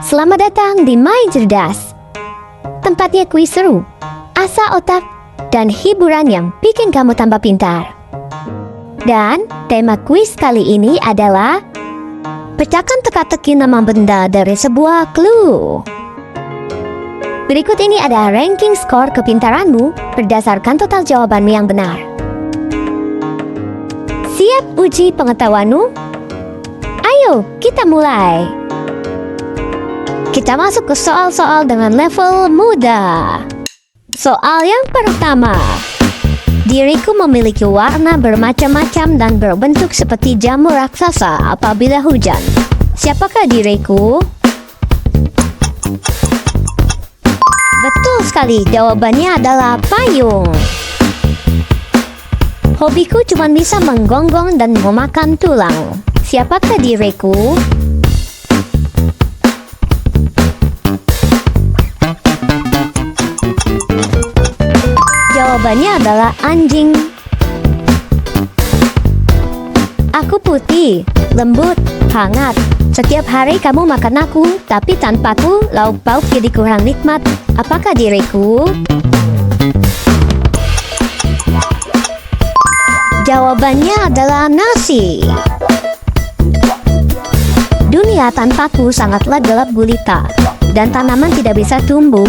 Selamat datang di Main Cerdas. Tempatnya kuis seru, asa otak, dan hiburan yang bikin kamu tambah pintar. Dan tema kuis kali ini adalah pecahkan teka-teki nama benda dari sebuah clue. Berikut ini ada ranking skor kepintaranmu berdasarkan total jawabanmu yang benar. Siap uji pengetahuanmu? Ayo, kita mulai. Kita masuk ke soal-soal dengan level mudah. Soal yang pertama. Diriku memiliki warna bermacam-macam dan berbentuk seperti jamur raksasa apabila hujan. Siapakah diriku? Betul sekali, jawabannya adalah payung. Hobiku cuma bisa menggonggong dan memakan tulang. Siapakah diriku? Jawabannya adalah anjing. Aku putih, lembut, hangat. Setiap hari kamu makan aku, tapi tanpaku lauk pauk jadi kurang nikmat. Apakah diriku? Jawabannya adalah nasi. Dunia tanpaku sangatlah gelap gulita, dan tanaman tidak bisa tumbuh.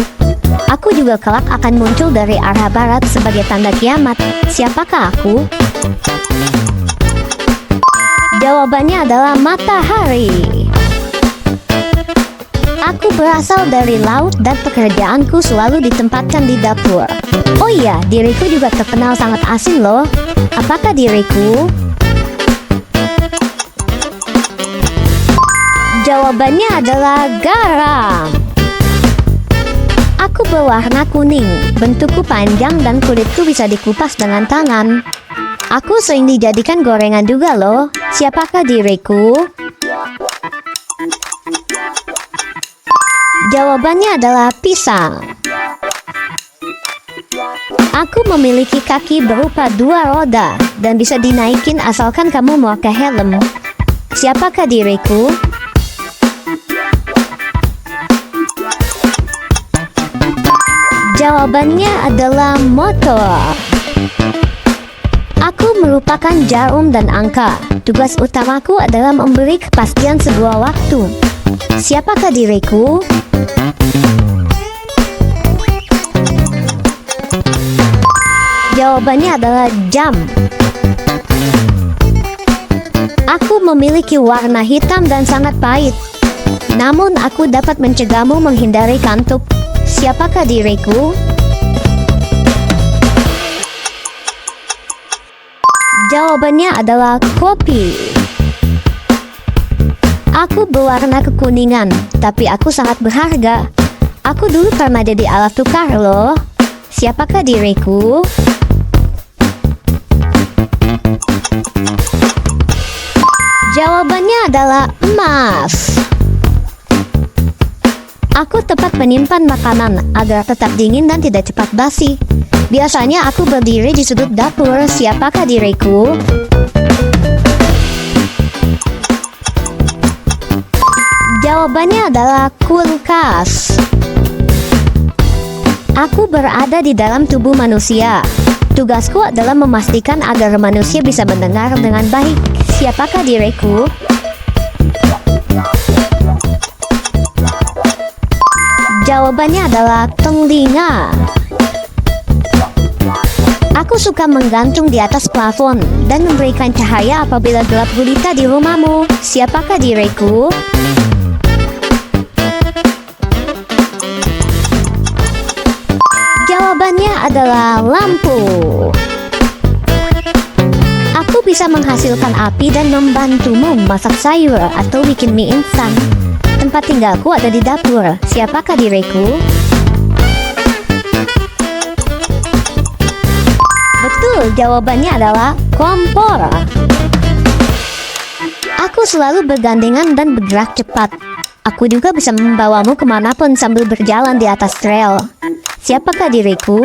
Aku juga kelak akan muncul dari arah barat sebagai tanda kiamat. Siapakah aku? Jawabannya adalah matahari. Aku berasal dari laut dan pekerjaanku selalu ditempatkan di dapur. Oh iya, diriku juga terkenal sangat asing loh. Apakah diriku? Jawabannya adalah garam. Aku berwarna kuning, bentukku panjang dan kulitku bisa dikupas dengan tangan. Aku sering dijadikan gorengan juga loh. Siapakah diriku? Jawabannya adalah pisang. Aku memiliki kaki berupa 2 roda dan bisa dinaikin asalkan kamu memakai helm. Siapakah diriku? Jawabannya adalah motor. Aku merupakan jarum dan angka. Tugas utamaku adalah memberi kepastian sebuah waktu. Siapakah diriku? Jawabannya adalah jam. Aku memiliki warna hitam dan sangat pahit. Namun aku dapat mencegahmu menghindari kantuk. Siapakah diriku? Jawabannya adalah kopi. Aku berwarna kekuningan, tapi aku sangat berharga. Aku dulu pernah jadi alat tukar loh. Siapakah diriku? Jawabannya adalah emas. Aku tepat menyimpan makanan agar tetap dingin dan tidak cepat basi. Biasanya aku berdiri di sudut dapur. Siapakah diriku? Jawabannya adalah kulkas. Aku berada di dalam tubuh manusia. Tugasku adalah memastikan agar manusia bisa mendengar dengan baik. Siapakah diriku? Jawabannya adalah telinga. Aku suka menggantung di atas plafon dan memberikan cahaya apabila gelap gulita di rumahmu. Siapakah diriku? Jawabannya adalah lampu. Aku bisa menghasilkan api dan membantumu masak sayur atau bikin mie instan. Tempat tinggalku ada di dapur. Siapakah diriku? Betul, jawabannya adalah kompor. Aku selalu bergandengan dan bergerak cepat. Aku juga bisa membawamu kemanapun sambil berjalan di atas rel. Siapakah diriku?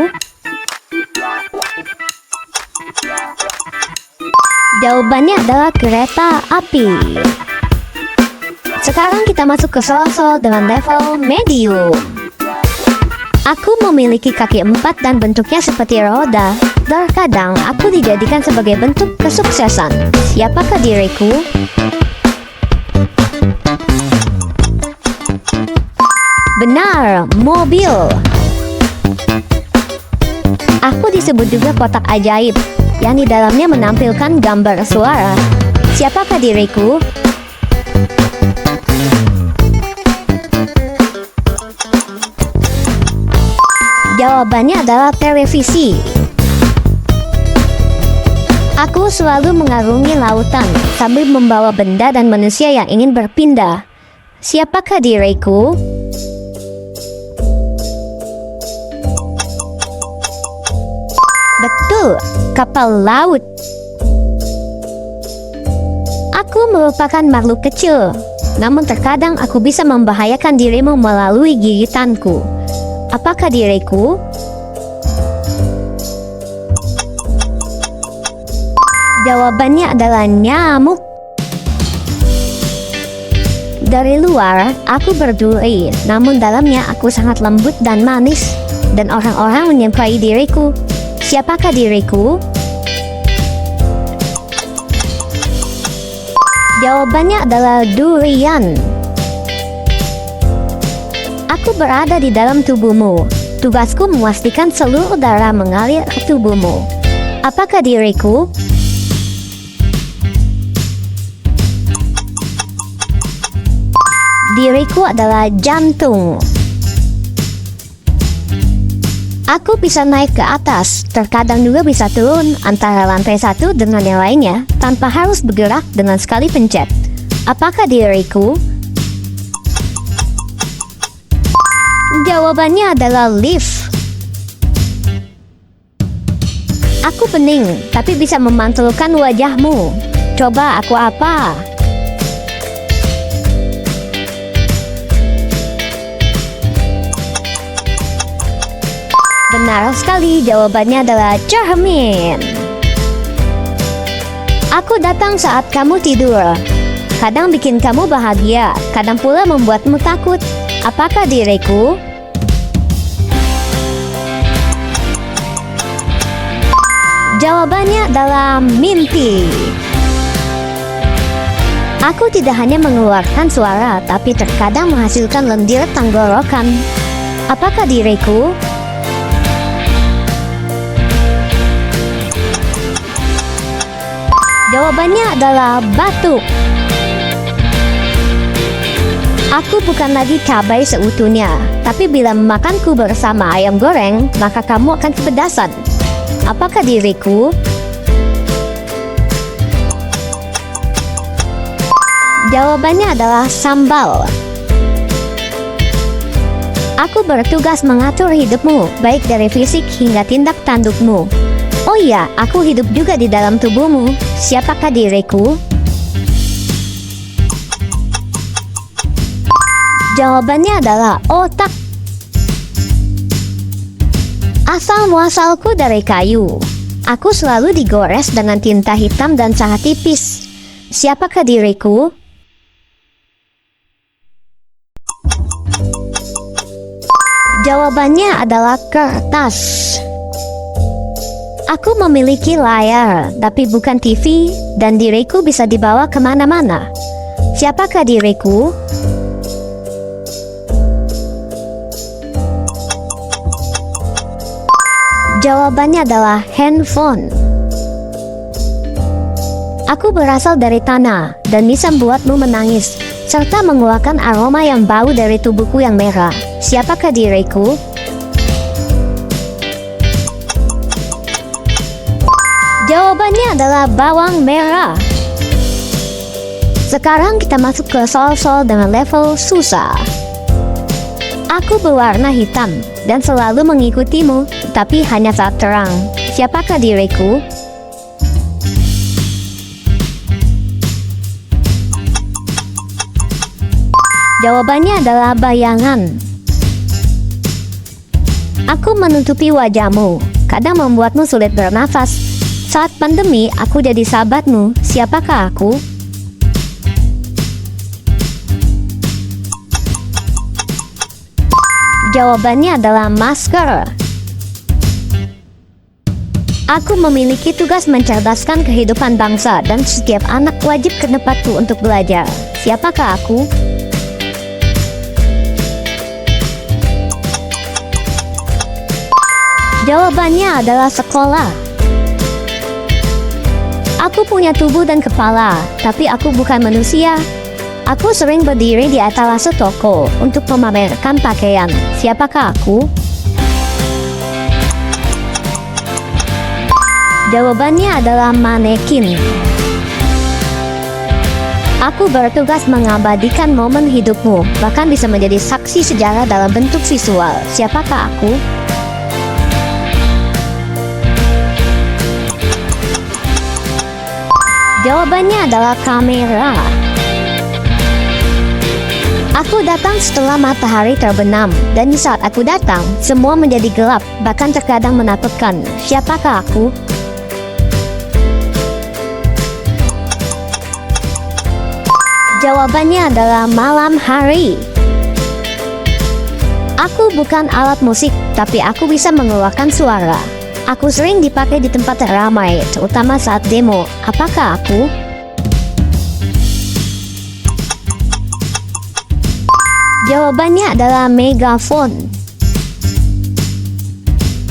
Jawabannya adalah kereta api. Sekarang kita masuk ke soal-soal dengan level medium. Aku memiliki kaki 4 dan bentuknya seperti roda. Terkadang aku dijadikan sebagai bentuk kesuksesan. Siapakah diriku? Benar, mobil. Aku disebut juga kotak ajaib, yang di dalamnya menampilkan gambar suara. Siapakah diriku? Jawabannya adalah televisi. Aku selalu mengarungi lautan sambil membawa benda dan manusia yang ingin berpindah. Siapakah diriku? Betul, kapal laut. Aku merupakan makhluk kecil, namun terkadang aku bisa membahayakan dirimu melalui gigitanku. Apakah diriku? Jawabannya adalah nyamuk. Dari luar, aku berduri, namun dalamnya aku sangat lembut dan manis, dan orang-orang menyukai diriku. Siapakah diriku? Jawabannya adalah durian. Aku berada di dalam tubuhmu. Tugasku memastikan seluruh darah mengalir ke tubuhmu. Apakah diriku? Diriku adalah jantung. Aku bisa naik ke atas, terkadang juga bisa turun antara lantai satu dengan yang lainnya tanpa harus bergerak dengan sekali pencet. Apakah diriku? Jawabannya adalah lift. Aku bening, tapi bisa memantulkan wajahmu. Coba aku apa? Benar sekali, jawabannya adalah cermin. Aku datang saat kamu tidur. Kadang bikin kamu bahagia, kadang pula membuatmu takut. Apakah diriku? Jawabannya adalah mimpi. Aku tidak hanya mengeluarkan suara, tapi terkadang menghasilkan lendir tenggorokan. Apakah diriku? Jawabannya adalah batuk. Aku bukan lagi cabai seutuhnya, tapi bila memakanku bersama ayam goreng, maka kamu akan kepedasan. Apakah diriku? Jawabannya adalah sambal. Aku bertugas mengatur hidupmu, baik dari fisik hingga tindak tandukmu. Oh iya, aku hidup juga di dalam tubuhmu. Siapakah diriku? Jawabannya adalah otak. Asal-muasalku dari kayu. Aku selalu digores dengan tinta hitam dan sangat tipis. Siapakah diriku? Jawabannya adalah kertas. Aku memiliki layar, tapi bukan TV, dan diriku bisa dibawa kemana-mana. Siapakah diriku? Jawabannya adalah handphone. Aku berasal dari tanah dan bisa membuatmu menangis, serta mengeluarkan aroma yang bau dari tubuhku yang merah. Siapakah diriku? Jawabannya adalah bawang merah. Sekarang kita masuk ke soal-soal dengan level susah. Aku berwarna hitam dan selalu mengikutimu, tapi hanya saat terang. Siapakah diriku? Jawabannya adalah bayangan. Aku menutupi wajahmu, kadang membuatmu sulit bernafas. Saat pandemi, aku jadi sahabatmu. Siapakah aku? Jawabannya adalah masker. Aku memiliki tugas mencerdaskan kehidupan bangsa dan setiap anak wajib ke tempatku untuk belajar. Siapakah aku? Jawabannya adalah sekolah. Aku punya tubuh dan kepala, tapi aku bukan manusia. Aku sering berdiri di etalase toko untuk memamerkan pakaian. Siapakah aku? Jawabannya adalah manekin. Aku bertugas mengabadikan momen hidupmu, bahkan bisa menjadi saksi sejarah dalam bentuk visual. Siapakah aku? Jawabannya adalah kamera. Aku datang setelah matahari terbenam, dan di saat aku datang, semua menjadi gelap, bahkan terkadang menakutkan. Siapakah aku? Jawabannya adalah malam hari. Aku bukan alat musik, tapi aku bisa mengeluarkan suara. Aku sering dipakai di tempat ramai, terutama saat demo. Apakah aku? Jawabannya adalah megafon.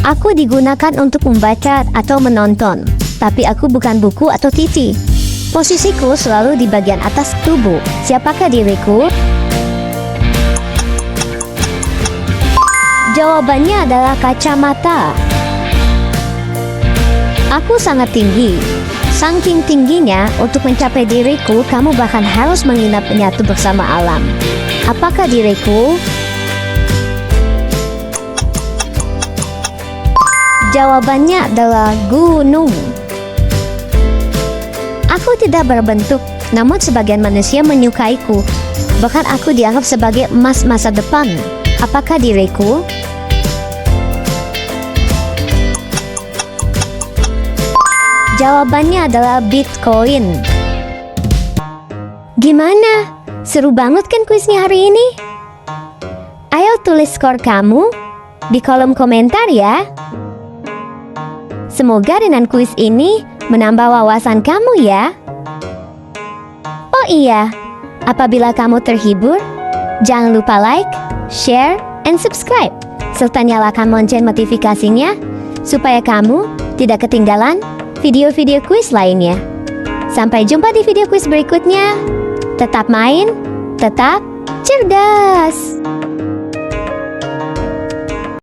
Aku digunakan untuk membaca atau menonton, tapi aku bukan buku atau TV. Posisiku selalu di bagian atas tubuh. Siapakah diriku? Jawabannya adalah kacamata. Aku sangat tinggi. Saking tingginya, untuk mencapai diriku, kamu bahkan harus menginap menyatu bersama alam. Apakah diriku? Jawabannya adalah gunung. Aku tidak berbentuk, namun sebagian manusia menyukaiku. Bahkan aku dianggap sebagai emas masa depan. Apakah diriku? Jawabannya adalah Bitcoin. Gimana? Seru banget kan kuisnya hari ini? Ayo tulis skor kamu di kolom komentar ya. Semoga dengan kuis ini menambah wawasan kamu ya. Oh iya, apabila kamu terhibur, jangan lupa like, share, and subscribe, serta nyalakan lonceng notifikasinya supaya kamu tidak ketinggalan video-video kuis lainnya. Sampai jumpa di video kuis berikutnya. Tetap main, tetap cerdas.